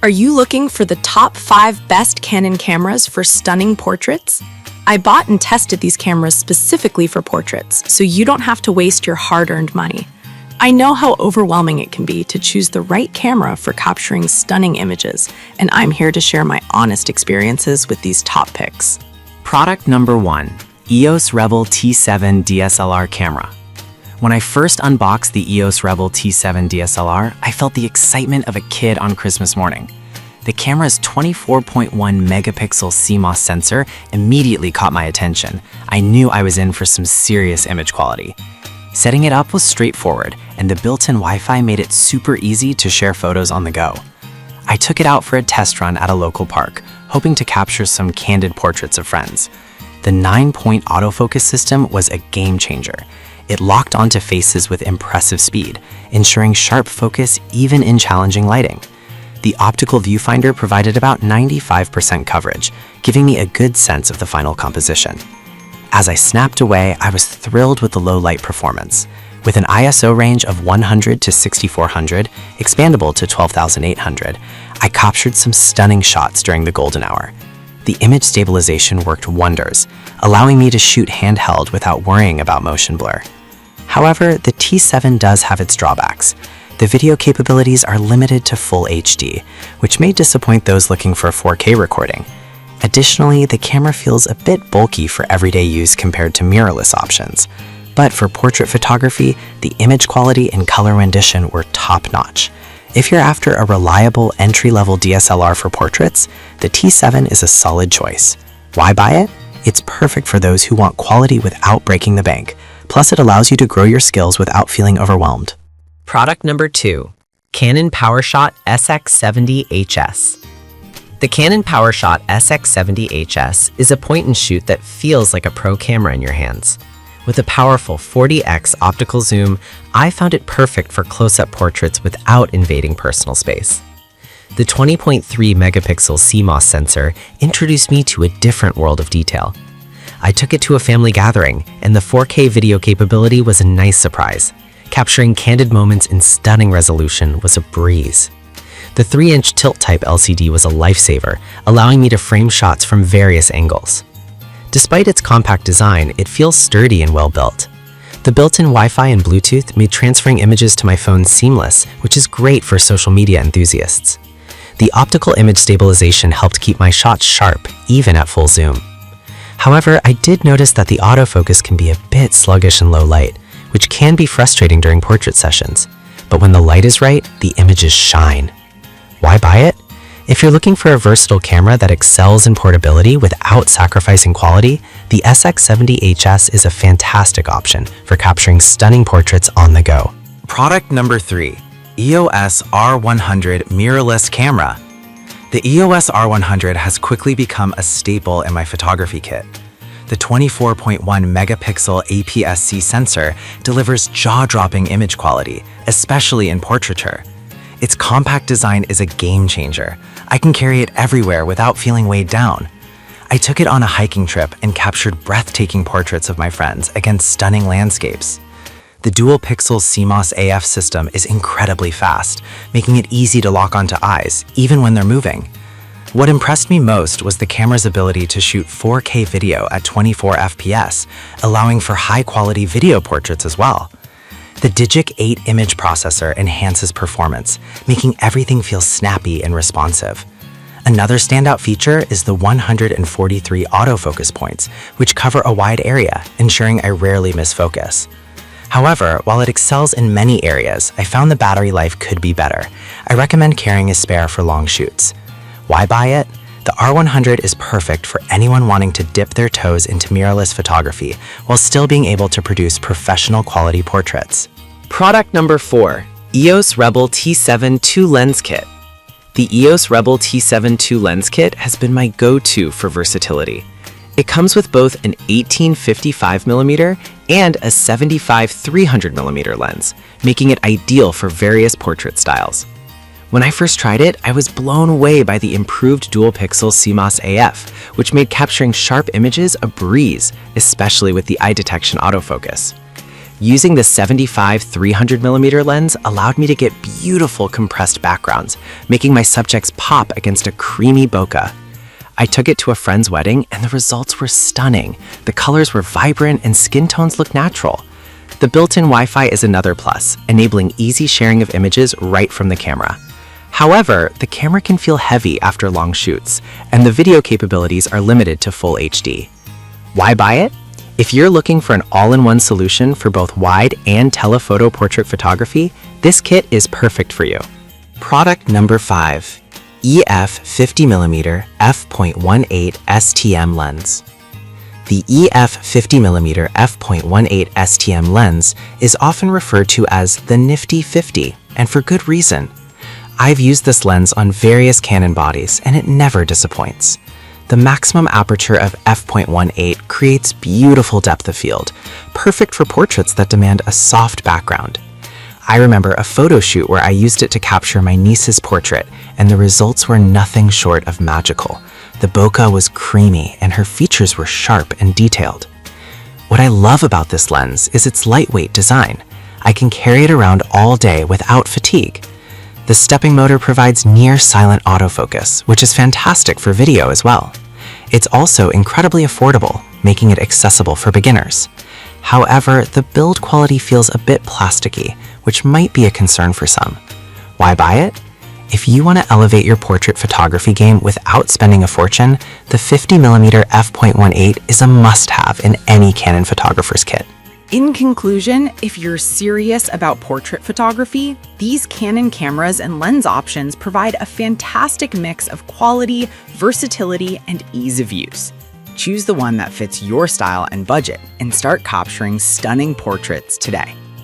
Are you looking for the top 5 best Canon cameras for stunning portraits? I bought and tested these cameras specifically for portraits, so you don't have to waste your hard-earned money. I know how overwhelming it can be to choose the right camera for capturing stunning images, and I'm here to share my honest experiences with these top picks. Product number 1, EOS Rebel T7 DSLR camera. When I first unboxed the EOS Rebel T7 DSLR, I felt the excitement of a kid on Christmas morning. The camera's 24.1 megapixel CMOS sensor immediately caught my attention. I knew I was in for some serious image quality. Setting it up was straightforward, and the built-in Wi-Fi made it super easy to share photos on the go. I took it out for a test run at a local park, hoping to capture some candid portraits of friends. The 9-point autofocus system was a game changer. It locked onto faces with impressive speed, ensuring sharp focus even in challenging lighting. The optical viewfinder provided about 95% coverage, giving me a good sense of the final composition. As I snapped away, I was thrilled with the low light performance. With an ISO range of 100 to 6400, expandable to 12800, I captured some stunning shots during the golden hour. The image stabilization worked wonders, allowing me to shoot handheld without worrying about motion blur. However, the T7 does have its drawbacks. The video capabilities are limited to full HD, which may disappoint those looking for 4K recording. Additionally, the camera feels a bit bulky for everyday use compared to mirrorless options. But for portrait photography, the image quality and color rendition were top-notch. If you're after a reliable entry-level DSLR for portraits, the T7 is a solid choice. Why buy it? It's perfect for those who want quality without breaking the bank. Plus, it allows you to grow your skills without feeling overwhelmed. Product number 2, Canon PowerShot SX70HS. The Canon PowerShot SX70HS is a point-and-shoot that feels like a pro camera in your hands. With a powerful 40x optical zoom, I found it perfect for close-up portraits without invading personal space. The 20.3 megapixel CMOS sensor introduced me to a different world of detail. I took it to a family gathering, and the 4K video capability was a nice surprise. Capturing candid moments in stunning resolution was a breeze. The 3-inch tilt-type LCD was a lifesaver, allowing me to frame shots from various angles. Despite its compact design, it feels sturdy and well-built. The built-in Wi-Fi and Bluetooth made transferring images to my phone seamless, which is great for social media enthusiasts. The optical image stabilization helped keep my shots sharp, even at full zoom. However, I did notice that the autofocus can be a bit sluggish in low light, which can be frustrating during portrait sessions. But when the light is right, the images shine. Why buy it? If you're looking for a versatile camera that excels in portability without sacrificing quality, the SX70HS is a fantastic option for capturing stunning portraits on the go. Product number 3, EOS R100 mirrorless camera. The EOS R100 has quickly become a staple in my photography kit. The 24.1 megapixel APS-C sensor delivers jaw-dropping image quality, especially in portraiture. Its compact design is a game changer. I can carry it everywhere without feeling weighed down. I took it on a hiking trip and captured breathtaking portraits of my friends against stunning landscapes. The dual-pixel CMOS AF system is incredibly fast, making it easy to lock onto eyes, even when they're moving. What impressed me most was the camera's ability to shoot 4K video at 24 FPS, allowing for high-quality video portraits as well. The Digic 8 image processor enhances performance, making everything feel snappy and responsive. Another standout feature is the 143 autofocus points, which cover a wide area, ensuring I rarely miss focus. However, while it excels in many areas, I found the battery life could be better. I recommend carrying a spare for long shoots. Why buy it? The R100 is perfect for anyone wanting to dip their toes into mirrorless photography while still being able to produce professional quality portraits. Product number 4, EOS Rebel T7 2 Lens Kit. The EOS Rebel T7 2 Lens Kit has been my go-to for versatility. It comes with both an 18-55mm and a 75-300mm lens, making it ideal for various portrait styles. When I first tried it, I was blown away by the improved dual-pixel CMOS AF, which made capturing sharp images a breeze, especially with the eye detection autofocus. Using the 75 300mm lens allowed me to get beautiful compressed backgrounds, making my subjects pop against a creamy bokeh. I took it to a friend's wedding and the results were stunning. The colors were vibrant and skin tones looked natural. The built-in Wi-Fi is another plus, enabling easy sharing of images right from the camera. However, the camera can feel heavy after long shoots, and the video capabilities are limited to full HD. Why buy it? If you're looking for an all-in-one solution for both wide and telephoto portrait photography, this kit is perfect for you. Product number 5. EF 50mm f.18 STM lens. The EF 50mm f.18 STM lens is often referred to as the Nifty 50, and for good reason. I've used this lens on various Canon bodies, and it never disappoints. The maximum aperture of f.18 creates beautiful depth of field, perfect for portraits that demand a soft background. I remember a photo shoot where I used it to capture my niece's portrait, and the results were nothing short of magical. The bokeh was creamy, and her features were sharp and detailed. What I love about this lens is its lightweight design. I can carry it around all day without fatigue. The stepping motor provides near-silent autofocus, which is fantastic for video as well. It's also incredibly affordable, making it accessible for beginners. However, the build quality feels a bit plasticky, which might be a concern for some. Why buy it? If you want to elevate your portrait photography game without spending a fortune, the 50mm f.18 is a must-have in any Canon photographer's kit. In conclusion, if you're serious about portrait photography, these Canon cameras and lens options provide a fantastic mix of quality, versatility, and ease of use. Choose the one that fits your style and budget and start capturing stunning portraits today.